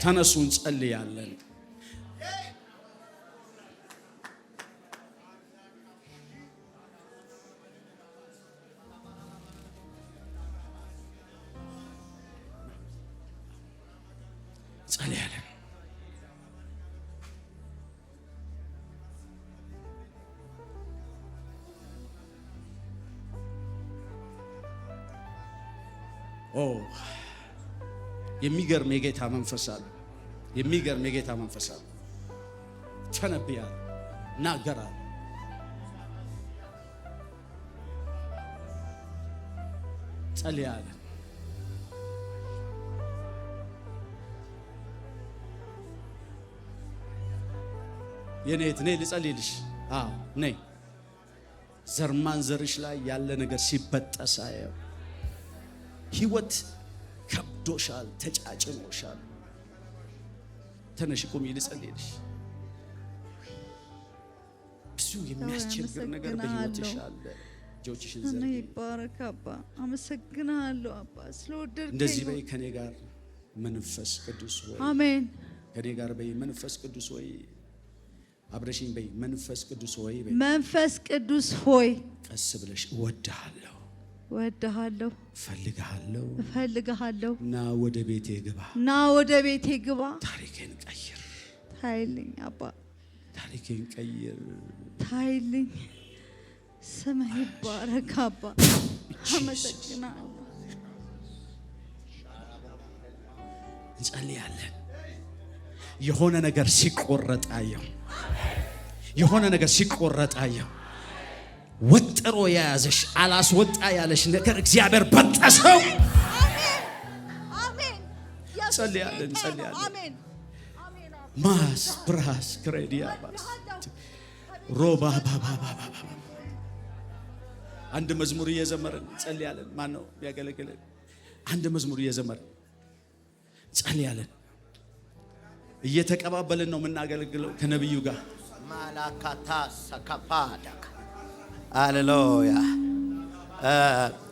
ተነሱ እንጸልያለን። ጸልያለን። የሚገርም የጌታ መንፈስ አለ። የሚገርም የጌታ መንፈስ አለ። ተነብያለሁ፣ እናገራለሁ። ጸልያለን። የኔት ነይ ልጸልይልሽ። ነይ። ዘርማን ዘርሽ ላይ ያለ ነገር ሲበጠስ አየው። ህይወት ከብዶሻል፣ ተጫጭኖሻል። ተነሽ ቁሚ ልጸልይልሽ። ብዙ የሚያስቸግር ነገር በህይወትሽ አለ። ጆችሽን ዘርጊ። ይባረክ አባ። አመሰግናለሁ አባ ስለወደድከኝ። እንደዚህ በይ ከኔ ጋር መንፈስ ቅዱስ ሆይ። አሜን። ከኔ ጋር በይ መንፈስ ቅዱስ ሆይ። አብረሽኝ በይ መንፈስ ቅዱስ ሆይ። መንፈስ ቅዱስ ሆይ ቀስ ብለሽ እወድሃለሁ፣ እወድሃለሁ፣ እፈልግሃለሁ፣ እፈልግሃለሁ። ና ወደ ቤቴ ግባ፣ ና ወደ ቤቴ ግባ። ታሪኬን ቀይር። ታይልኝ አባ፣ ታሪኬን ቀይር። ታይልኝ። ስምህ ይባረክ አባ። አመሰግናለሁ። እንጸልያለን። የሆነ ነገር ሲቆረጥ አየሁ። የሆነ ነገር ሲቆረጥ አየሁ። ወጥሮ የያዘሽ አላስወጣ ያለሽ ነገር እግዚአብሔር በጠሰው። አሜን። ጸልያለን፣ ጸልያለን። አሜን። ማስ ብራስ ክሬዲያ ባስ ሮባ ባባ ባባ። አንድ መዝሙር እየዘመርን ጸልያለን። ማን ነው ያገለግለን? አንድ መዝሙር እየዘመርን ጸልያለን። እየተቀባበልን ነው የምናገለግለው ከነብዩ ጋር። ማላካታ ሰካፓዳ ሃሌሉያ።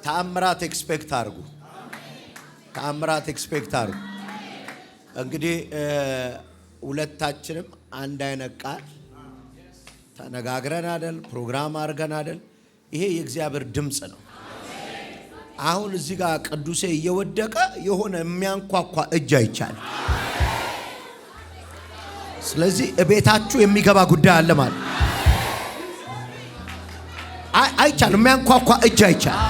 ተአምራት ኤክስፔክት አድርጉ። ተአምራት ኤክስፔክት አድርጉ። እንግዲህ ሁለታችንም አንድ አይነት ቃል ተነጋግረን አይደል? ፕሮግራም አድርገን አይደል? ይሄ የእግዚአብሔር ድምጽ ነው። አሁን እዚህ ጋር ቅዱሴ እየወደቀ የሆነ የሚያንኳኳ እጅ አይቻልም። ስለዚህ እቤታችሁ የሚገባ ጉዳይ አለ ማለት አይቻልም። የሚያንኳኳ እጅ አይቻልም።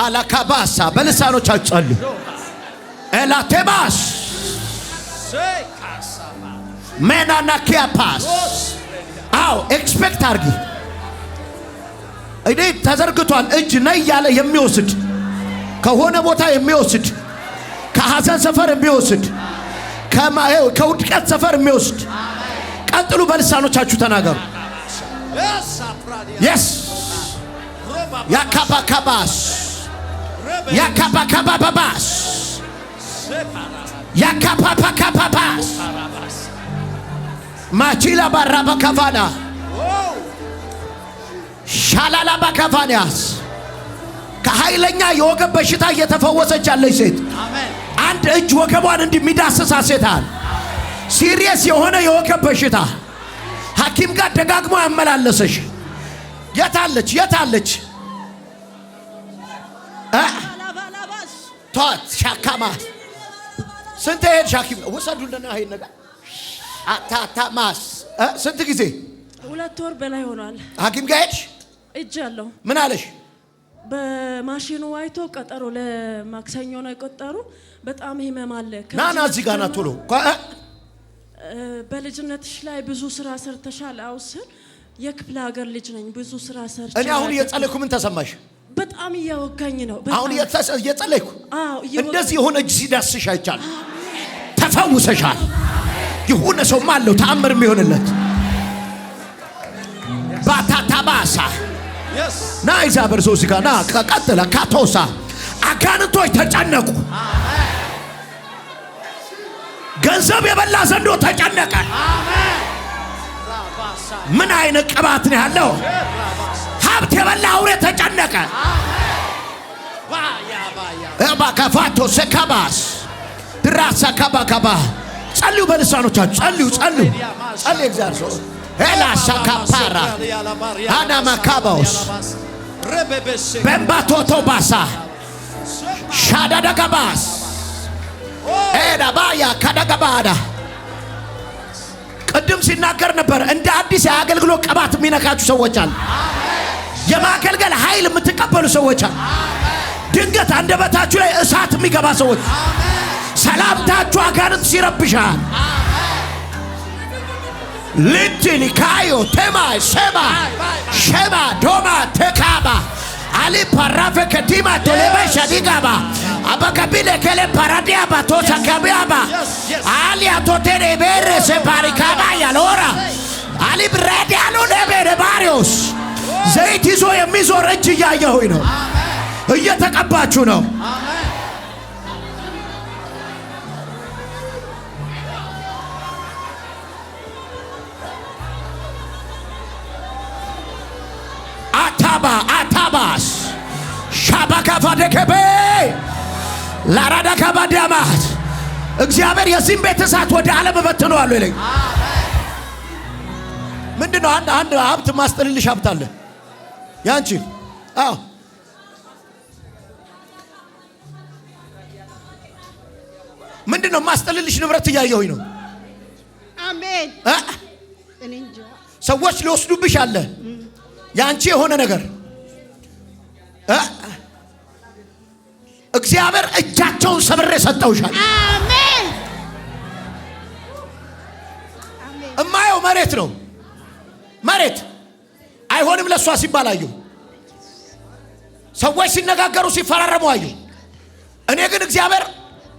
አላካባሳ በልሳኖች አትጸልዩ። ኤላቴባስ ሜናና ኪያፓስ አው ኤክስፔክት አርጊ። እኔ ተዘርግቷል እጅ ነይ ያለ የሚወስድ ከሆነ ቦታ የሚወስድ ከሐዘን ሰፈር የሚወስድ ከውድቀት ሰፈር የሚወስድ። ቀጥሉ፣ በልሳኖቻችሁ ተናገሩ። የስ ያካባካባስ ያካባካባባስ ያካባካባባስ ማቺላ ባራባ ካፋና ሻላላ ባካፋኒያስ ከኃይለኛ የወገብ በሽታ እየተፈወሰች ያለች ሴት አንድ እጅ ወገቧን እንደሚዳስሳት ሴት አለ። ሲሪየስ የሆነ የወገብ በሽታ ሐኪም ጋር ደጋግሞ ያመላለሰሽ የታለች? የታለች? ቷት ሻካማ ስንት ሄድ ሐኪም ወሰዱልና አይ ነገር አታታማስ ስንት ጊዜ? 2 ወር በላይ ሆኗል። ሐኪም ጋር ሄድሽ? እጅ አለው። ምን አለሽ? በማሽኑ አይቶ ቀጠሮ ለማክሰኞ ነው የቆጠሩ። በጣም ህመም አለ። ናና እዚህ ጋር ና ቶሎ። በልጅነትሽ ላይ ብዙ ስራ ሰርተሻል። አውስን የክፍለ ሀገር ልጅ ነኝ። ብዙ ስራ ሰርቻለሁ። እኔ አሁን እየጸለይኩ ምን ተሰማሽ? በጣም እያወጋኝ ነው። አሁን እየጸለይኩ እንደዚህ የሆነ እጅ ሲዳስሽ አይቻልም። ተፈውሰሻል። የሆነ ሰው ማለው ተአምር የሚሆንለት ባታታባሳ ና እግዚአብሔር ሰው ሲጋ ና ቀጥለ ካቶሳ አጋንንቶች ተጨነቁ። ገንዘብ የበላ ዘንዶ ተጨነቀ። ምን አይነት ቅባት ነው ያለው? ሀብት የበላ አውሬ ተጨነቀ። እባ ከፋቶ ሰካባስ ላሳካባካባ ጸልዩ በልሳኖቻችሁ ጸልዩ ጸልዩ ጸልዩ እግዚአብሔር ሰው ኤላሳካፓራ አናማካባውስ በምባቶቶባሳ ሻዳዳጋባስ ኤዳባያ ካዳጋባዳ ቅድም ሲናገር ነበር። እንደ አዲስ የአገልግሎት ቅባት የሚነካችሁ ሰዎች አሉ። የማገልገል ኃይል የምትቀበሉ ሰዎች አሉ። ድንገት አንደበታችሁ ላይ እሳት የሚገባ ሰዎች፣ ሰላምታችሁ አጋንንት ሲረብሻል። ልትኒ ካዮ ቴማ ሸማ ሸማ ዶማ ተካባ አሊ ፓራፈ ከቲማ ቶሌባ ሻዲጋባ አባካቢለ ከለ ፓራዲያ ባቶሳ ካቢያባ አሊ አቶቴሬ ቤሬ ሰፓሪካባ ያሎራ አሊ ብራዲ አሎ ደበረ ባሪዮስ ዘይት ይዞ የሚዞር እጅ እያየሁኝ ነው። እየተቀባችሁ ነው። አታባስ ሻባካፋ ደከበ ላራዳ ካባዳማት እግዚአብሔር የዚህም ቤት እሳት ወደ ዓለም በትነዋለሁ ይለኝ። ምንድነው? አንድ ሀብት ማስጠልልሽ ሀብት አለ ያንቺ። አዎ ምንድነው? ማስጠልልሽ ንብረት እያየሁኝ ነው። አሜን። ሰዎች ሊወስዱብሽ አለ ያንቺ የሆነ ነገር እግዚአብሔር እጃቸውን ሰብሬ ሰጠውሻል። አሜን። እማየው መሬት ነው። መሬት አይሆንም ለሷ ሲባል አየሁ። ሰዎች ሲነጋገሩ ሲፈራረሙ አየሁ። እኔ ግን እግዚአብሔር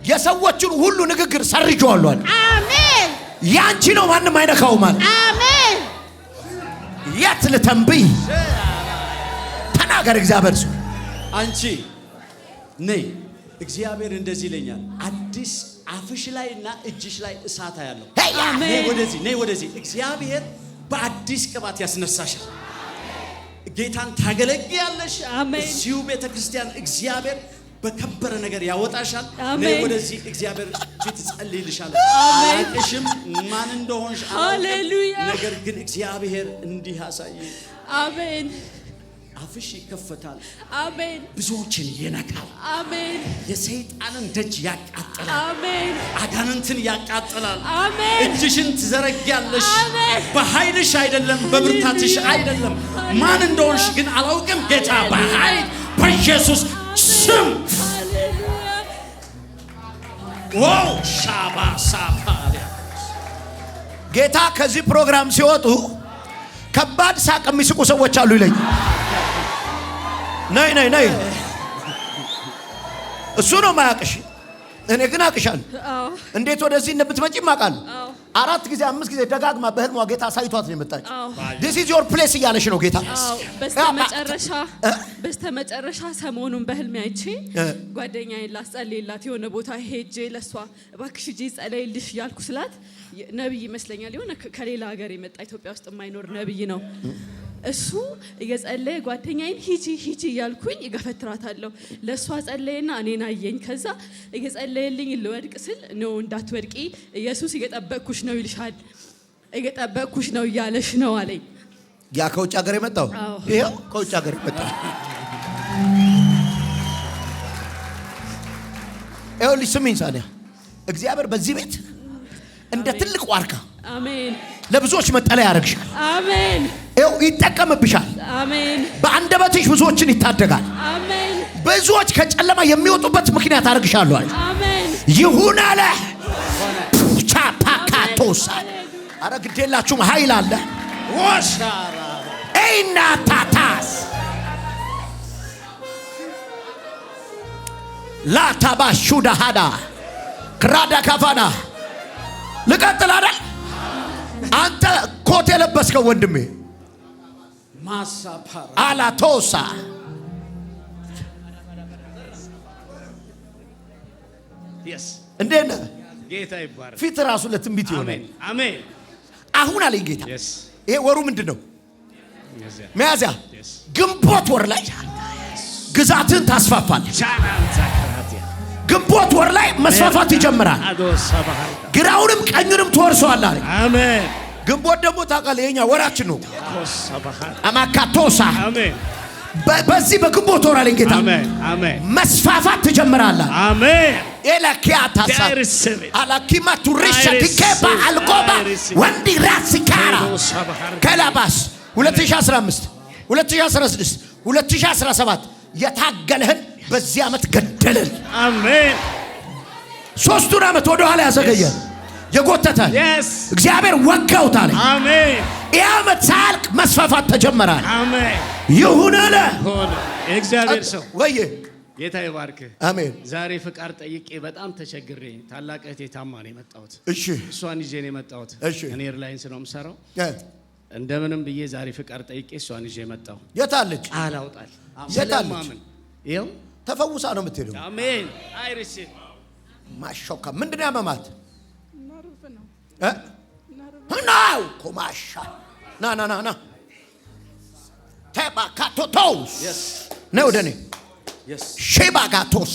የሰዎችን ሁሉ ንግግር ሰርጆዋለሁ። አሜን። ያንቺ ነው፣ ማንም አይነካውም ማለት። አሜን። የት ልተንብይ? ተናገር እግዚአብሔር ሰው። አንቺ ነይ። እግዚአብሔር እንደዚህ ይለኛል፣ አዲስ አፍሽ ላይ እና እጅሽ ላይ እሳት ያለው። ነይ ወደዚህ፣ ነይ ወደዚህ። እግዚአብሔር በአዲስ ቅባት ያስነሳሻል። ጌታን ታገለግያለሽ። እዚሁ ቤተክርስቲያን እግዚአብሔር በከበረ ነገር ያወጣሻል። ነይ ወደዚህ። እግዚአብሔር ፊት ጸልይልሻለሁ። አላቅሽም ማን እንደሆንሽ። ሃሌሉያ። ነገር ግን እግዚአብሔር እንዲህ ያሳይ። አሜን። አፍሽ ይከፈታል። አሜን። ብዙዎችን ይነካል። አሜን። የሰይጣንን ደጅ ያቃጥላል። አሜን። አጋንንትን ያቃጥላል። አሜን። እጅሽን ትዘረጊያለሽ። በኃይልሽ አይደለም፣ በብርታትሽ አይደለም። ማን እንደሆንሽ ግን አላውቅም። ጌታ በኃይል በኢየሱስ ስም ዋው ሻባ ሳፓሪያ ጌታ ከዚህ ፕሮግራም ሲወጡ ከባድ ሳቅ የሚስቁ ሰዎች አሉ ይለኝ። ነይ ነይ ነይ። እሱ ነው ማያቅሽ፣ እኔ ግን አቅሻለሁ። እንዴት ወደዚህ እንደምትመጪ ማቃለሁ። 4 ጊዜ 5 ጊዜ ደጋግማ በህልሟ ጌታ ሳይቷት ነው የመጣች። this is your place እያለሽ ነው ጌታ። በስተመጨረሻ ሰሞኑን በህልሜ አይቼ ጓደኛዬን ላስጸልይላት የሆነ ቦታ ሄጄ ለሷ እባክሽ ሂጂ ጸልይልሽ ያልኩ ስላት ነብይ ይመስለኛል፣ የሆነ ከሌላ ሀገር የመጣ ኢትዮጵያ ውስጥ የማይኖር ነብይ ነው። እሱ እየጸለየ ጓደኛዬን ሂጂ ሂጂ ያልኩኝ እገፈትራታለሁ። ለሷ ጸለየና እኔን አየኝ። ከዛ እየጸለየልኝ ልወድቅ ስል ነው እንዳትወድቂ ኢየሱስ እየጠበቅኩሽ ነው ይልሻል፣ እየጠበቅኩሽ ነው እያለሽ ነው አለኝ። ያ ከውጭ ሀገር የመጣው ይሄው ከውጭ ሀገር የመጣው ይኸውልሽ፣ ስሚኝ ሳኒያ፣ እግዚአብሔር በዚህ ቤት እንደ ትልቅ ዋርካ አሜን ለብዙዎች መጠለያ ያደርግሻል። አሜን። ይኸው ይጠቀምብሻል። አሜን። በአንደበትሽ ብዙዎችን ይታደጋል። አሜን። ብዙዎች ከጨለማ የሚወጡበት ምክንያት አደርግሻለሁ። አሜን። ይሁን አለ ቻፓካቶሳ። አረ ግዴላችሁም ኃይል አለ። ወሻራ ኤና ታታስ ላታባሹ ዳሃዳ ክራዳ ካፋና ልቀጥል አይደል? አንተ ኮት የለበስከው ወንድሜ ማሳፓራ አላቶሳ yes እንዴት ነህ? ጌታ ይባረክ። ፊት ራሱ ለትንቢት ይሆናል። አሜን። አሁን አለኝ ጌታ። yes ይሄ ወሩ ምንድነው? ሚያዝያ። yes ግንቦት ወር ላይ ግዛትን ታስፋፋለህ። ግንቦት ወር ላይ መስፋፋት ይጀምራል። ግራውንም ቀኙንም ትወርሰዋለህ አለ። አሜን። ግንቦት ደግሞ ታውቃለህ የኛ ወራችን ነው። አማካቶሳ በዚህ በግንቦት ወር አለኝ ጌታ መስፋፋት ትጀምራለህ። አሜን። ኤላኪያታሳ አላኪማ ቱሪሻ ዲኬባ አልቆባ ወንዲ ራስካራ ከላባስ 2015 2016 2017 የታገለህን በዚህ ዓመት ገደለል። አሜን። ሶስቱን ዓመት ወደ ኋላ ያዘገየ የጎተተ እግዚአብሔር ወጋውታል። አሜን። ይህ ዓመት ሳያልቅ መስፋፋት ተጀመራል። አሜን። ይሁን አለ የእግዚአብሔር ሰው ወየ ጌታ ይባርክ። አሜን። ዛሬ ፍቃድ ጠይቄ በጣም ተቸግሬ ታላቅ እህቴ ታማ ነው የመጣሁት። እሺ እሷን ይዤ ነው የመጣሁት። እሺ እኔ ኤርላይንስ ነው የምሰራው። እንደምንም ብዬ ዛሬ ፍቃድ ጠይቄ እሷን ይዤ መጣሁ። የታለች? ቃል አውጣል። የታለች? ይኸው ተፈውሳ ነው የምትሄደው። አሜን። አይርስ ማሾካ ምንድን ነው ያመማት? ናው ኮማሻ ና ና ና ና ተባካቶቶስ ነው ደኔ ሼባጋቶስ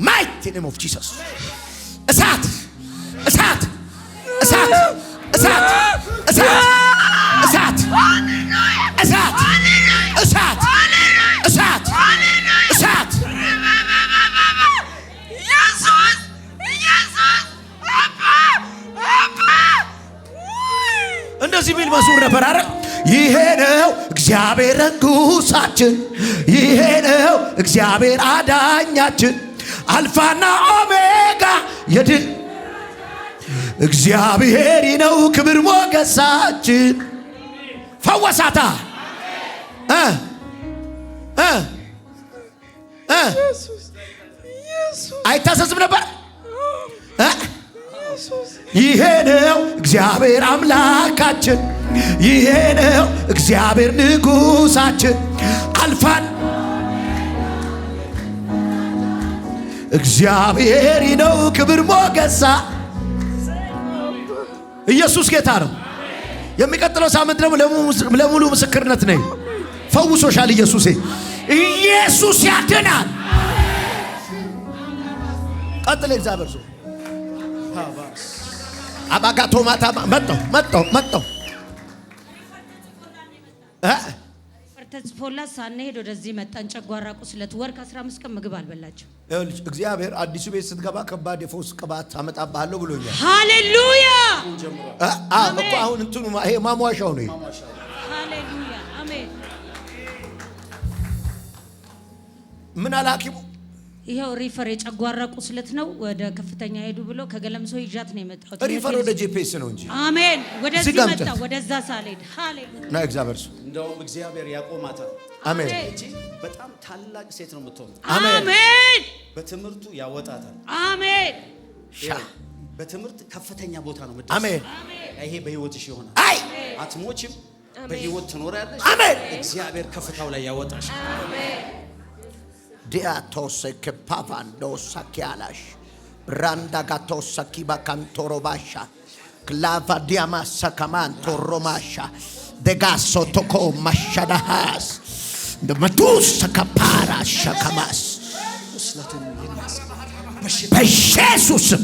ማይቲ ኔም ኦፍ ጂሰስ እሳት እሳት እሳት እሳት እሳት እሳት እሳት እሳት እሳት እሳት እንደዚህ ቢል መዝሙር ነበር አይደል? ይሄ ነው እግዚአብሔር ንጉሳችን፣ ይሄ ነው እግዚአብሔር አዳኛችን፣ አልፋና ኦሜጋ የድል እግዚአብሔር ነው ክብር ሞገሳችን። ፈወሳታ አይታሰስም ነበር። ይሄ ነው እግዚአብሔር አምላካችን፣ ይሄ ነው እግዚአብሔር ንጉሳችን፣ አልፋን እግዚአብሔር ነው ክብር ሞገሳ። ኢየሱስ ጌታ ነው። የሚቀጥለው ሳምንት ደግሞ ለሙሉ ምስክርነት ነኝ። ፈውሶሻል ኢየሱሴ። ኢየሱስ ያድናል። ቀጥል እግዚአብሔር ሰው አባጋቶ ማታ መጣው ተጽፎላት ሳንሄድ ወደዚህ መጣን። ጨጓራ ቁስለት ወር ከ15 ቀን ምግብ አልበላቸው። ይኸውልሽ እግዚአብሔር አዲሱ ቤት ስትገባ ከባድ የፈውስ ቅባት አመጣብሃለሁ ብሎኛል። ሃሌሉያ እኮ አሁን እንትኑ ይሄ ማሟሻው ነው። ሃሌሉያ አሜን። ምን አለ ሐኪሙ? ይሄው ሪፈር የጨጓራ ቁስለት ነው፣ ወደ ከፍተኛ ሄዱ ብሎ ከገለምሶ ይዣት ነው የመጣው። ሪፈር ወደ ጄፒኤስ ነው እንጂ። አሜን። ወደዚህ መጣ፣ ወደዛ ሳልሄድ። ሃሌሉያ ና እግዚአብሔር ሰው እንደውም እግዚአብሔር ያቆማታል። አሜን። እቺ በጣም ታላቅ ሴት ነው የምትሆነው። አሜን። በትምህርቱ ያወጣታል። አሜን። በትምህርት ከፍተኛ ቦታ ነው የምትደርሰው። አሜን። ይሄ በህይወትሽ ይሆናል። አይ አትሞችም፣ በህይወት ትኖሪያለሽ። አሜን። እግዚአብሔር ከፍታው ላይ ያወጣሽ። አሜን። ዲያቶስ ከፓቫንዶ ሳኪያላሽ ብራንዳ ጋቶስ ሳኪባ ካንቶሮባሻ ክላቫ ዲያማ ሰካማን ቶሮማሻ ደጋሶ ቶኮ ማሻዳሃስ እንደመቱስ ሰካፓራ ሸካማስ ቁስለቱን ይነሳ በኢየሱስ ስም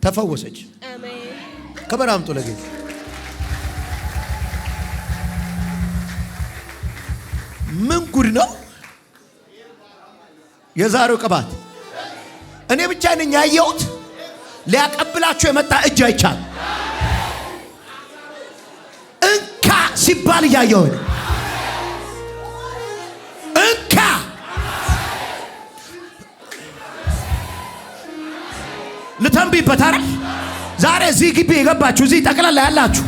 ተፈወሰች። ከበራ አምጡ ለጌታ ምን ጉድ ነው የዛሬው ቅባት! እኔ ብቻ ነኝ ያየሁት። ሊያቀብላችሁ የመጣ እጅ አይቻል። እንካ ሲባል እያየሁ ነው። እንካ ልተንብይበት አይደል? ዛሬ እዚህ ግቢ የገባችሁ እዚህ ጠቅላላ ያላችሁ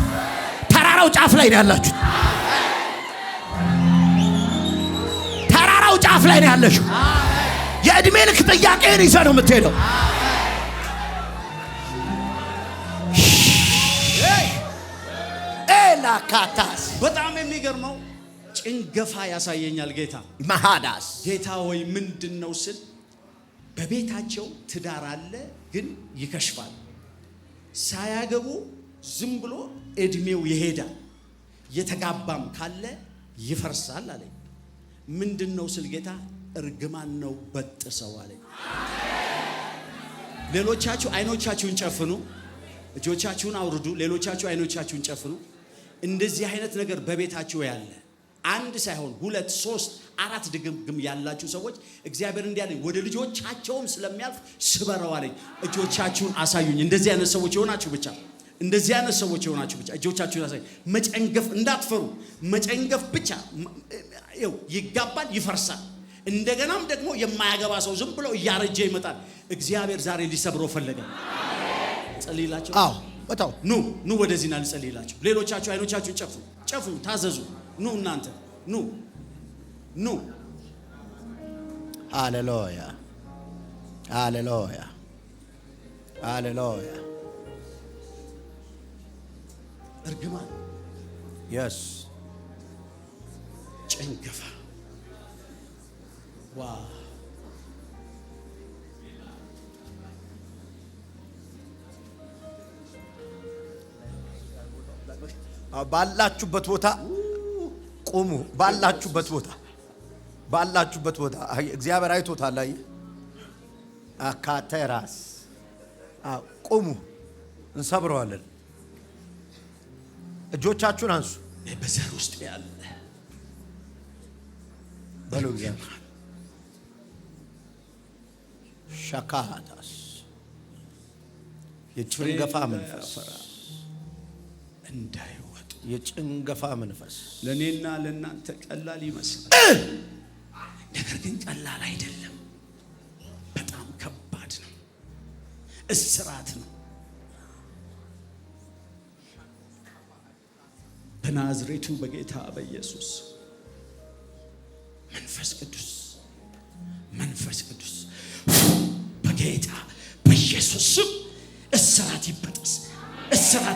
ተራራው ጫፍ ላይ ነው ያላችሁ። ጫፍ ላይ ነው ያለሽው። የእድሜ ልክ ጥያቄን ይዘህ ነው የምትሄደው። ኤላካታስ በጣም የሚገርመው ጭንገፋ ያሳየኛል ጌታ። ማሃዳስ ጌታ ወይ ምንድነው ስል በቤታቸው ትዳር አለ ግን ይከሽፋል። ሳያገቡ ዝም ብሎ እድሜው ይሄዳል። የተጋባም ካለ ይፈርሳል አለኝ። ምንድነው ስል ጌታ እርግማን ነው በጥሰው አለኝ። ሌሎቻችሁ አይኖቻችሁን ጨፍኑ፣ እጆቻችሁን አውርዱ። ሌሎቻችሁ አይኖቻችሁን ጨፍኑ። እንደዚህ አይነት ነገር በቤታችሁ ያለ አንድ ሳይሆን 2 3 4 ድግምግም ያላችሁ ሰዎች እግዚአብሔር እንዲያለኝ ወደ ልጆቻቸውም ስለሚያልፍ ስበረው አለኝ። እጆቻችሁን አሳዩኝ። እንደዚህ አይነት ሰዎች የሆናችሁ ብቻ እንደዚህ አይነት ሰዎች የሆናችሁ ብቻ እጆቻችሁን አሳዩኝ። መጨንገፍ እንዳትፈሩ። መጨንገፍ ብቻ ይጋባል፣ ይፈርሳል። እንደገናም ደግሞ የማያገባ ሰው ዝም ብሎ እያረጀ ይመጣል። እግዚአብሔር ዛሬ ሊሰብረው ፈለገ። ጸልይላችሁ። አዎ ወጣው ኑ ወደዚህና ልጸልይላችሁ። ሌሎቻችሁ አይኖቻችሁን ጨፍኑ፣ ታዘዙ። ኑ እናንተ ኑ። ሃሌሉያ ሃሌሉያ ሃሌሉያ። እርግማን የስ ጭንገፋ ባላችሁበት ቦታ ቁሙ። ባላችሁበት ቦታ እግዚአብሔር አይቶታል። አካተራስ ቁሙ። እንሰብረዋለን። እጆቻችሁን አንሱ። በዘር ውስጥ ያለ በሉ እግዚአብሔር ሸካታስ የጭንገፋ መንፈስ እንዳይወጡ የጭንገፋ መንፈስ ለኔና ለናንተ ቀላል ይመስላል። ነገር ግን ቀላል አይደለም። በጣም ከባድ ነው። እስራት ነው። በናዝሬቱ በጌታ በኢየሱስ መንፈስ ቅዱስ በጌታ በኢየሱስ ስም እስራት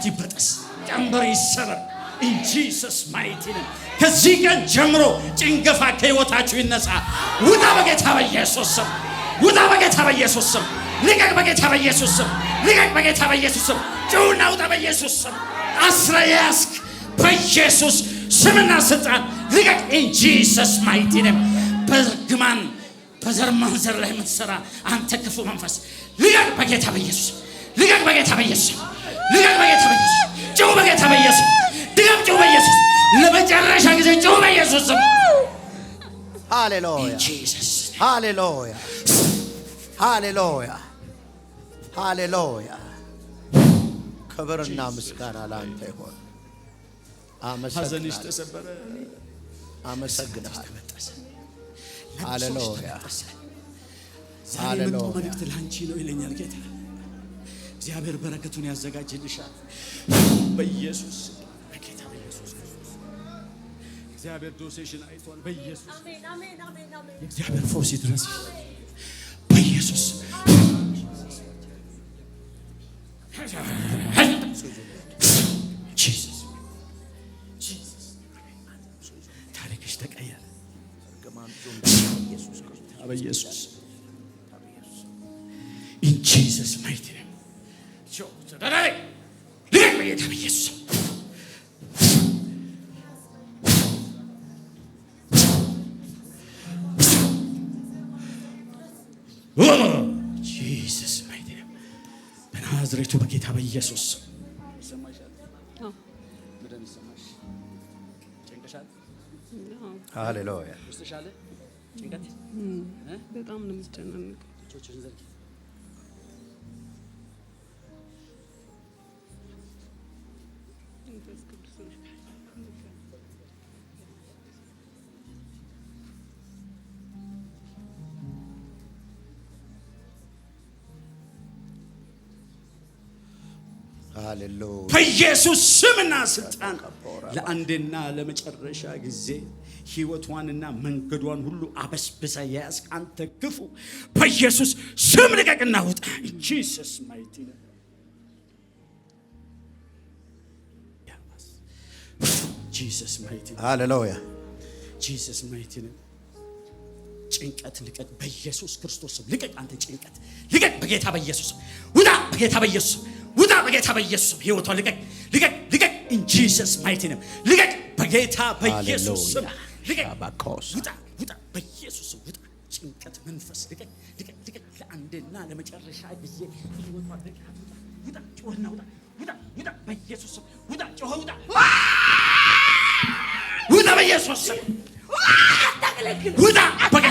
ይበጠስ፣ ቀንበር ይሰበር። in Jesus mighty name ከዚህ ቀን ጀምሮ ጭንገፋ ከህይወታችሁ ይነሳ። ውጣ በጌታ በኢየሱስ ስም፣ ውጣ በጌታ በኢየሱስ ስም፣ ልቀቅ በጌታ በኢየሱስ ስም፣ ልቀቅ በጌታ በኢየሱስ ስም። ጩና ውጣ በኢየሱስ ስም። አስረያስክ በኢየሱስ ስምና ስልጣን ልቀቅ in Jesus mighty name። በርግማን በዘር ማንዘር ላይ የምትሰራ አንተ ክፉ መንፈስ ልቀቅ በጌታ በኢየሱስ፣ ልቀቅ በጌታ በኢየሱስ፣ ልቀቅ በጌታ በኢየሱስ። ጩ በጌታ በኢየሱስ፣ ድገም ጩ በኢየሱስ። ለመጨረሻ ጊዜ ጩ በኢየሱስ ስም። ሃሌሉያ ሃሌሉያ ሃሌሉያ ሃሌሉያ። ክብርና ምስጋና ለአንተ ይሁን። ሐዘንሽ ተሰበረ። አመሰግናለሁ። ሃሌሉያ ዛሬ የመጣው መልእክት ላንቺ ነው ይለኛል ጌታ። እግዚአብሔር በረከቱን ያዘጋጅልሻል በኢየሱስ በጌታ በኢየሱስ። እግዚአብሔር ዶሴሽን አይቷል በኢየሱስ። እግዚአብሔር ፎርስ ይድረስ በኢየሱስ። ታሪክሽ ተቀየረ በኢየሱስ። in Jesus mighty name ልቀቅ በጌታ በኢየሱስ። Jesus mighty name በናዝሬቱ በጌታ በኢየሱስ። ሃሌሉያ በጣም ነው የምትጨናነቀው። ሃሌሉያ በኢየሱስ ስምና ስልጣን ለአንድና ለመጨረሻ ጊዜ ህይወቷንና መንገዷን ሁሉ አበስብሳ ያስክ አንተ ክፉ በኢየሱስ ስም ልቀቅና ውጣ። ኢየሱስ ማይቲ ነው። ኢየሱስ ማይቲ ነው። ሃሌሉያ ኢየሱስ ማይቲ ነው። ጭንቀት ልቀቅ በኢየሱስ ክርስቶስ ስም። ልቀቅ አንተ ጭንቀት ልቀቅ በጌታ በኢየሱስ ውጣ። በጌታ በኢየሱስ ውጣ። በጌታ በኢየሱስ ህይወቷን ልቀቅ ልቀቅ ልቀቅ። ኢን ጂሰስ ማይቲ ኔም ልቀቅ በጌታ በኢየሱስ ስም ልቀቅ። ውጣ በኢየሱስ ውጣ። ጭንቀት መንፈስ ልቀቅ፣ ልቀቅ፣ ልቀቅ። ለአንድና ለመጨረሻ ጊዜ ህይወቷ ልቀቅ። ውጣ፣ ጮህና ውጣ፣ ውጣ፣ ውጣ። በኢየሱስ ውጣ፣ ጮህ፣ ውጣ፣ ውጣ። በኢየሱስ ውጣ፣ በቃ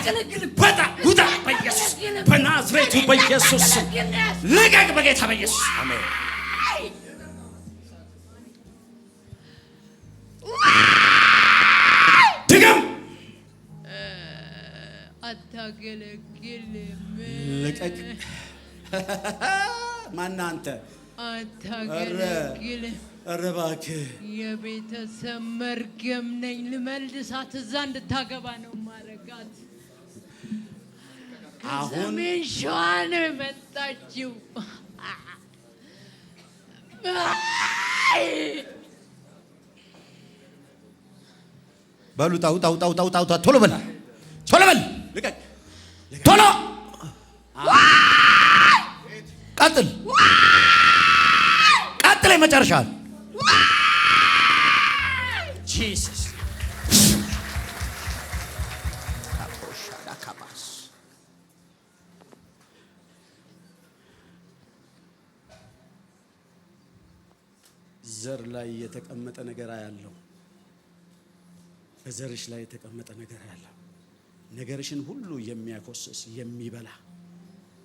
ውጣ። በኢየሱስ በናዝሬቱ በኢየሱስ ልቀቅ፣ በጌታ በኢየሱስ አሜን። ድገም። አታገለግልም። ልቀቅ። ማነህ አንተ? አታገለግልም። ኧረ እባክህ የቤተሰብ መርገም ነኝ። ልመልሳት እዛ እንድታገባ ነው ማረጋት። አሁን ከሰሜን ሸዋ ነው የመጣችው። በሉ ውጣ፣ ውጣ፣ ውጣ፣ ውጣ፣ ውጣ። ቶሎ በል፣ ቶሎ በል፣ ልቀቅ፣ ቶሎ ቀጥል፣ ቀጥል። የመጨረሻ ጂሰስ ዘር ላይ የተቀመጠ ነገር ያለው በዘርሽ ላይ የተቀመጠ ነገር ያለው ነገርሽን ሁሉ የሚያኮስስ የሚበላ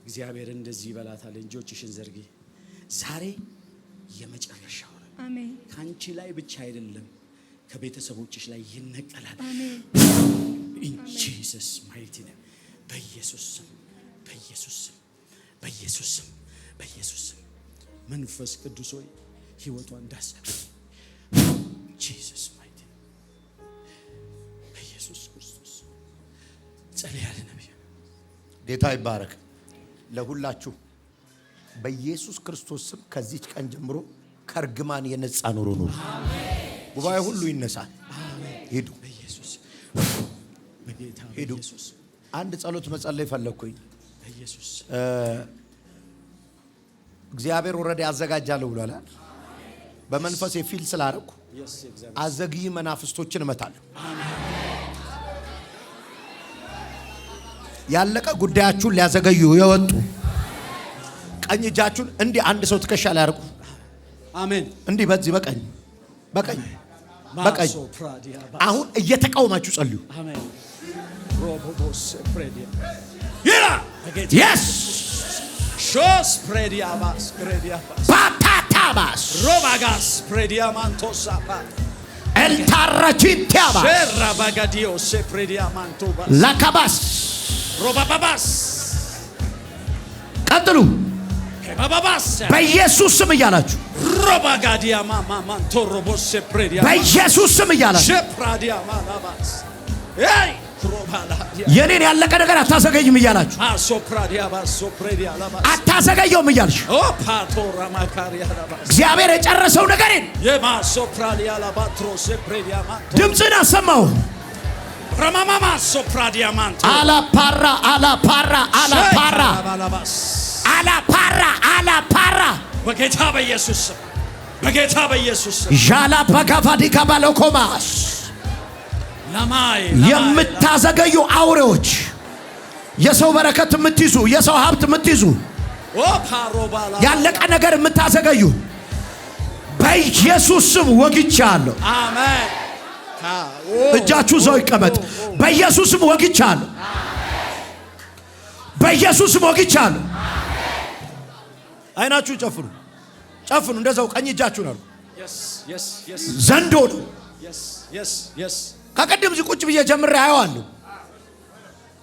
እግዚአብሔር እንደዚህ ይበላታል። እጆችሽን ዘርጊ። ዛሬ የመጨረሻው ነው። አሜን። ካንቺ ላይ ብቻ አይደለም ከቤተሰቦችሽ ላይ ይነቀላል። አሜን። ኢን ጂሰስ ማይቲ ኔም በኢየሱስ ስም፣ በኢየሱስ ስም፣ በኢየሱስ ስም፣ በኢየሱስ ስም መንፈስ ቅዱስ ሆይ ህይወቷን ዳስ ጂሰስ ማይቲ በኢየሱስ ክርስቶስ ጸልያለ ነብይ ጌታ ይባረክ። ለሁላችሁ በኢየሱስ ክርስቶስ ስም ከዚች ቀን ጀምሮ ከርግማን የነጻ ኑሮ ኑሩ። ጉባኤ ሁሉ ይነሳል። ሂዱ፣ በኢየሱስ በጌታ ሂዱ። በኢየሱስ አንድ ጸሎት መጸለይ ፈለኩኝ። በኢየሱስ እግዚአብሔር ወረደ ያዘጋጃለሁ ብሏል። በመንፈስ የፊል ስላረኩ ኢየሱስ እግዚአብሔር አዘግይ መናፍስቶችን እመታለሁ። ያለቀ ጉዳያችሁን ሊያዘገዩ የወጡ ቀኝ እጃችሁን እንዲህ አንድ ሰው ትከሻ ላይ አርጉ። አሜን። እንዲህ በዚህ በቀኝ በቀኝ በቀኝ ማሶ ፕራዲያ አሁን እየተቃወማችሁ ጸልዩ። አሜን። ሮቦቦስ ፕሬዲያ ይላ የስ ሾስ ፕሬዲያ ባስ ፕሬዲያ ባስ ፓታታባስ ሮባጋስ ፕሬዲያ ማንቶሳ ፓ ኤልታራቺቲያባ ሸራ ባጋዲዮ ሴ ፕሬዲያ ማንቶባ ላካባስ ሮባባባስ ቀጥሉ። ባባባስ በኢየሱስ ስም እያላችሁ ሮባጋዲያ ማማ ማንቶ ሮቦስ ሴ ፕሬዲያ በኢየሱስ ስም እያላችሁ ሸፕራዲያ ማላባስ አይ ሮባላዲያ የኔን ያለቀ ነገር አታዘገይም እያላችሁ አሶ ፕራዲያ ባስ ሶ ፕሬዲያ ላባስ አታዘገየውም እያልሽ ኦ ፓቶ ራማካሪያ ላባስ እግዚአብሔር የጨረሰው ነገሬን የማሶ ፕራዲያ ላባትሮ ሴ ፕሬዲያ ማንቶ ድምፅን አሰማው። ረማማማ ሶ ፕራዲያ ማንቶ አላፓራ አላፓራ አላፓራ ባላባስ አላፓራ አላፓራ በጌታ በኢየሱስ ስም በጌታ በኢየሱስ ስም ዣላ ባጋፋዲ ካባሎኮማስ ለማይ የምታዘገዩ አውሬዎች፣ የሰው በረከት የምትይዙ፣ የሰው ሀብት የምትይዙ፣ ኦ ፓሮባላ ያለቀ ነገር የምታዘገዩ በኢየሱስ ስም ወግቻለሁ። አሜን። እጃችሁ ሰው ይቀመጥ። በኢየሱስ ስም ወግቻለሁ። በኢየሱስ ስም ወግቻለሁ። አይናችሁ ጨፍኑ፣ ጨፍኑ። እንደዛው ቀኝ እጃችሁን አሉ። yes yes yes ዘንዶ ነው። yes yes yes ከቀደም እዚህ ቁጭ ብዬ ጀምሬ አየዋለሁ።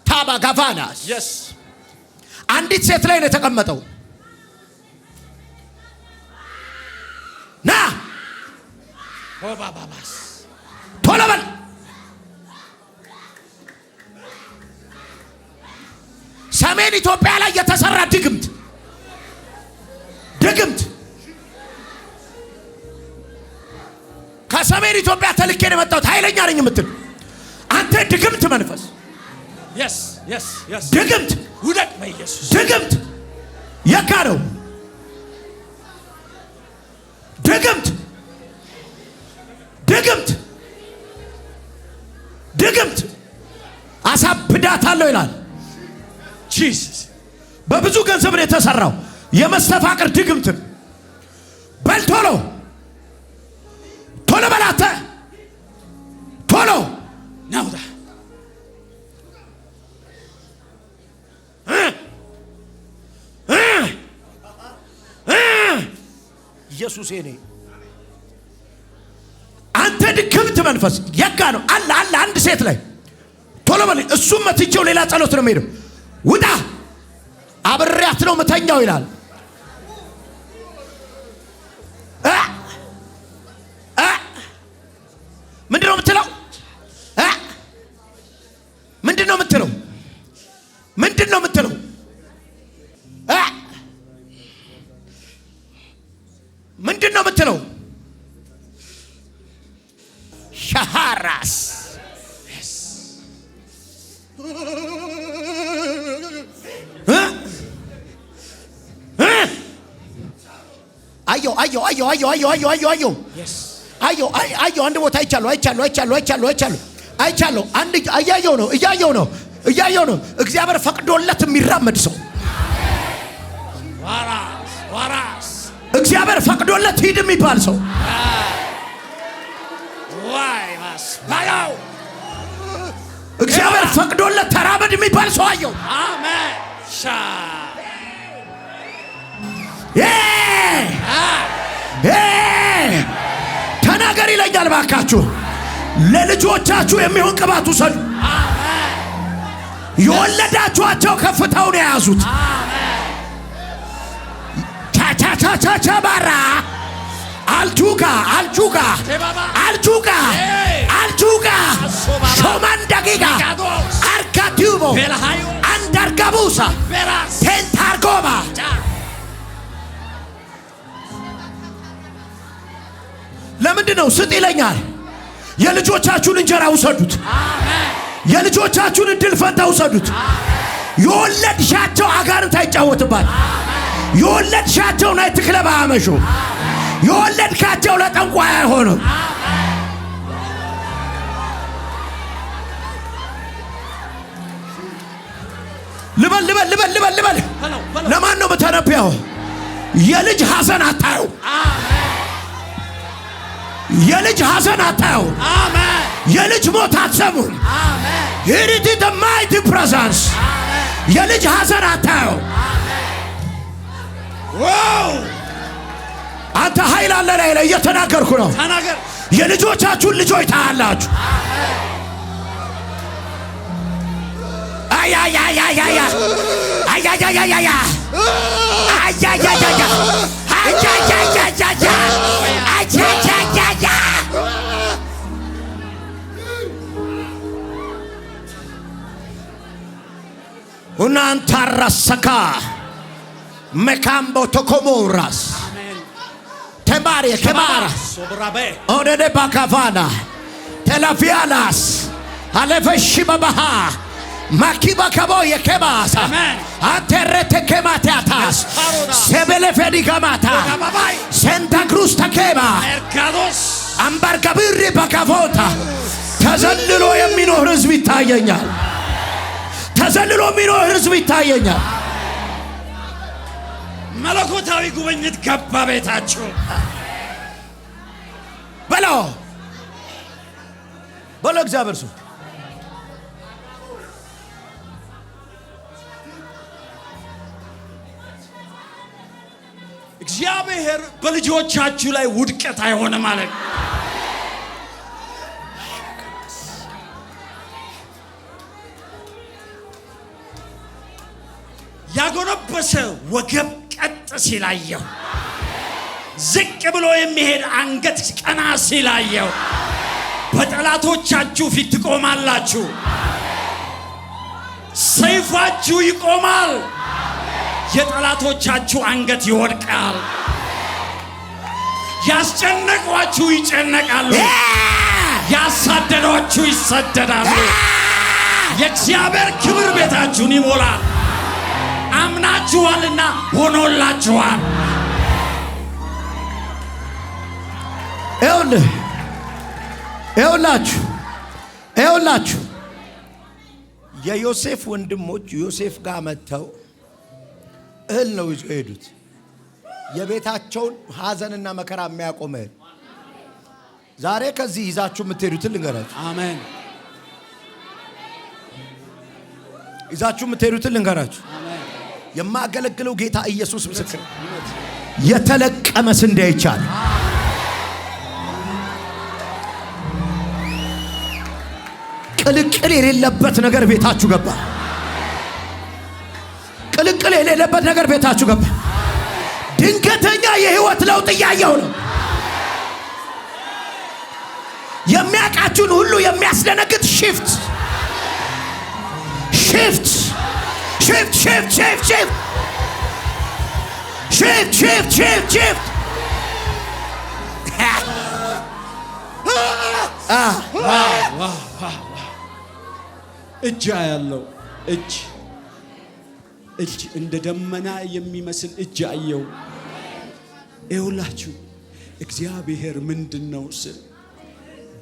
ታባ ጋቫናስ yes አንዲት ሴት ላይ ነው የተቀመጠው። ና ኦባባባስ ቶሎ በል። ሰሜን ኢትዮጵያ ላይ የተሰራ ድግምት ከሰሜን ኢትዮጵያ ተልኬ ነው የመጣሁት። ኃይለኛ ነኝ የምትል አንተ ድግምት መንፈስ yes yes yes ድግምት ውደቅ በኢየሱስ ድግምት የካ ነው ድግምት ድግምት ድግምት አሳብ ነው ይላል? ጂሰስ በብዙ ገንዘብ ነው የተሰራው የመስተፋቅር ድግምትን። በል ቶሎ ቶሎ በላተ ቶሎ ናውጣ ኢየሱስ ኔ አንተ ድግምት መንፈስ የጋ ነው አለ አንድ ሴት ላይ ቶሎ በል። እሱም መትቼው ሌላ ጸሎት ነው የሚሄደው። ውጣ አብሬያት ነው መተኛው ይላል። ምንድነው የምትለው? ምንድነው የምትለው? ምንድነው የምትለው? ምንድነው የምትለው? ሻሃራስ አየሁ አንድ ቦታ አይቻለሁ። አንድ እያየው ነው። እግዚአብሔር ፈቅዶለት የሚራመድ ሰው ዋራስ እግዚአብሔር ፈቅዶለት ሂድ የሚባል ሰው ባያው እግዚአብሔር ፈቅዶለት ተራመድ የሚባል ሰው አየሁ። አሜን ተናገር ይለኛል። ባካችሁ ለልጆቻችሁ የሚሆን ቅባት ውሰዱ። የወለዳችኋቸው ከፍታውን የያዙት ቻቻቻቻቻ ባራ አልጁጋ ሾማን ደቂቃ አርካቲዩቦ አንዳርጋቡሳ ቴንታርጎባ ለምንድን ነው ስጥ ይለኛል። የልጆቻችሁን እንጀራ ውሰዱት። የልጆቻችሁን እድል ፈንታ ውሰዱት። የወለድሻቸው አጋንንት አይጫወትባት። የወለድሻቸው ናይት ክለብ አያመሹ። የወለድካቸው ለጠንቋይ አይሆኑም። ልበል ለማን ነው የምተነብየው? የልጅ ሐዘን አታዩ። የልጅ ሐዘን አታዩ። የልጅ ሞት አትሰሙም። Here it is the mighty presence. የልጅ ሐዘን አታዩ። አንተ ኃይል አለ ላይ እየተናገርኩ ነው። የልጆቻችሁን ልጆች ታያላችሁ። እናንተ አራሰካ መካምቦ ተኮሞራስ ተማሪ ከማራ ኦደደ ባካፋና ተላፊያላስ አለፈሽ በባሃ ማኪባ ከቦ የከባሳ አተረተ ከማታታስ ሰበለፈዲ ከማታ ሰንታ ክሩስ ተከባ አምባር ከብሪ በካፎታ ተዘልሎ የሚኖር ህዝብ ይታየኛል። ተዘልሎ የሚኖር ህዝብ ይታየኛል። መለኮታዊ ጉብኝት ገባ ቤታችሁ። በለው እግዚአብሔር ሰው እግዚአብሔር በልጆቻችሁ ላይ ውድቀት አይሆንም ማለት ነው። ያጎነበሰ ወገብ ቀጥ ሲላየው፣ ዝቅ ብሎ የሚሄድ አንገት ቀና ሲላየው፣ በጠላቶቻችሁ ፊት ትቆማላችሁ። ሰይፋችሁ ይቆማል። የጠላቶቻችሁ አንገት ይወድቃል። ያስጨነቋችሁ ይጨነቃሉ። ያሳደዷችሁ ይሰደዳሉ። የእግዚአብሔር ክብር ቤታችሁን ይሞላል። አምናችኋልና ሆኖላችኋል። ይኸውላችሁ የዮሴፍ ወንድሞች ዮሴፍ ጋር መጥተው እህል ነው ይዘው ሄዱት። የቤታቸውን ሐዘንና መከራ የሚያቆም እህል። ዛሬ ከዚህ ይዛችሁ የምትሄዱትን ልንገራችሁ። አሜን። ይዛችሁ የምትሄዱትን ልንገራችሁ። የማገለግለው ጌታ ኢየሱስ ምስክር። የተለቀመ ስንዴ ይቻል ቅልቅል የሌለበት ነገር ቤታችሁ ገባ። ቅልቅል የሌለበት ነገር ቤታችሁ ገባ። ድንገተኛ የህይወት ለውጥ እያየሁ ነው። የሚያውቃችሁን ሁሉ የሚያስደነግጥ ሽፍት ሽፍት ሽፍት ሽፍት ሽፍት ሽፍት ሽፍት ሽፍት ሽፍት ሽፍት እጅ ያለው እጅ እንደ ደመና የሚመስል እጅ አየው። ይኸውላችሁ እግዚአብሔር ምንድነው ስል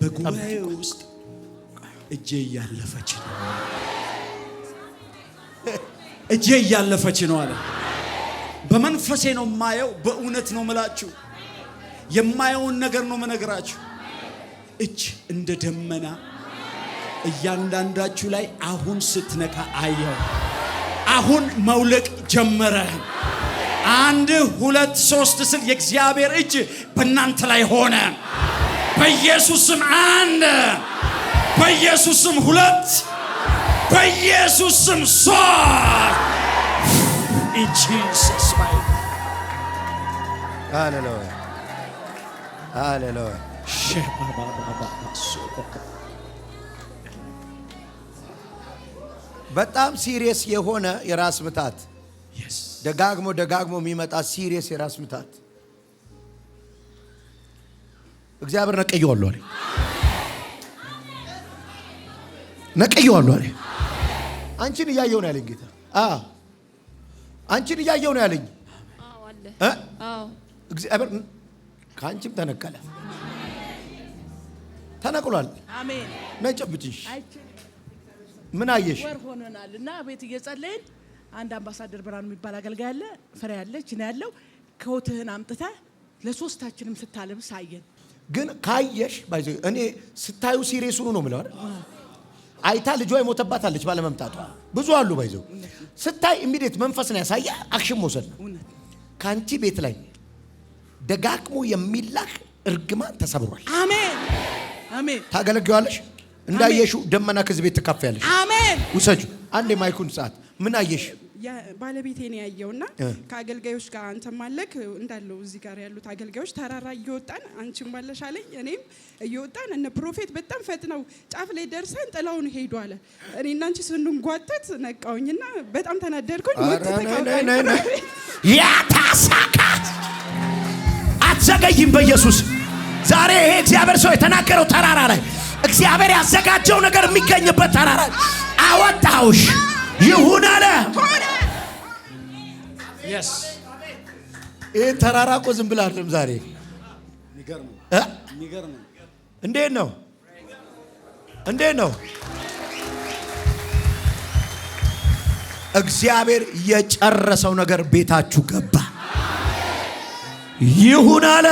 በጉባኤ ውስጥ እጄ እያለፈች ነው። እጄ እያለፈች ነው አለ። በመንፈሴ ነው የማየው። በእውነት ነው የምላችሁ። የማየውን ነገር ነው የምነግራችሁ። እጅ እንደ ደመና እያንዳንዳችሁ ላይ አሁን ስትነካ አየው። አሁን መውለቅ ጀመረ። 1 2 3 ስል የእግዚአብሔር እጅ በእናንተ ላይ ሆነ። በኢየሱስም 1 በኢየሱስም 2 በኢየሱስም 3 in Jesus name. ሃሌሉያ ሃሌሉያ። በጣም ሲሪየስ የሆነ የራስ ምታት ደጋግሞ የሚመጣ ሲሪየስ የራስ ምታት እግዚአብሔር ነቀየዋለሁ አለ። ነቀየዋለሁ አለ። አንቺን እያየው ነው ያለኝ ጌታ። አንቺን እያየው ነው ያለኝ። እግዚአብሔር ከአንቺም ተነቀለ፣ ተነቅሏል። አሜን። ነጭብጭሽ ምን አየሽ? ወር ሆኖናል እና ቤት እየጸለይን አንድ አምባሳደር ብርሃኑ የሚባል አገልጋይ አለ። ፍሬ ያለች ነው ያለው። ኮትህን አምጥተህ ለሶስታችንም ስታለብስ አየን። ግን ካየሽ ባይዘ እኔ ስታዩ ሲሪየስ ነው የምለው አይደል? አይታ ልጇ የሞተባታለች ባለመምጣቷ ብዙ አሉ። ባይዘው ስታይ ኢሚዲየት መንፈስ ነው ያሳየ አክሽን መውሰድ ነው። ካንቺ ቤት ላይ ደጋግሞ የሚላክ እርግማን ተሰብሯል። አሜን አሜን። ታገለግያለሽ። እንዳየሽው ደመና ከዚህ ቤት ተካፈያለሽ። አሜን። ውሰጁ አንዴ ማይኩን ሰዓት ምን አየሽ? ባለቤቴ ነው ያየውና ከአገልጋዮች ጋር አንተም አለክ እንዳለው እዚህ ጋር ያሉት አገልጋዮች ተራራ እየወጣን አንቺም ባለሽ አለኝ እኔም እየወጣን እነ ፕሮፌት በጣም ፈጥነው ጫፍ ላይ ደርሰን ጥላውን ሄዱ አለ። እኔና አንቺ ስንጓተት ነቃውኝና በጣም ተናደርኩኝ። ያታሳካ አትዘገይም በኢየሱስ። ዛሬ ይሄ እግዚአብሔር ሰው የተናገረው ተራራ ላይ እግዚአብሔር ያዘጋጀው ነገር የሚገኝበት ተራራ አወጣውሽ። ይሁን አለ። yes ይሄ ተራራ እኮ ዝም ብላ አይደለም ዛሬ። የሚገርም እንዴት ነው? እግዚአብሔር የጨረሰው ነገር ቤታችሁ ገባ። ይሁን አለ።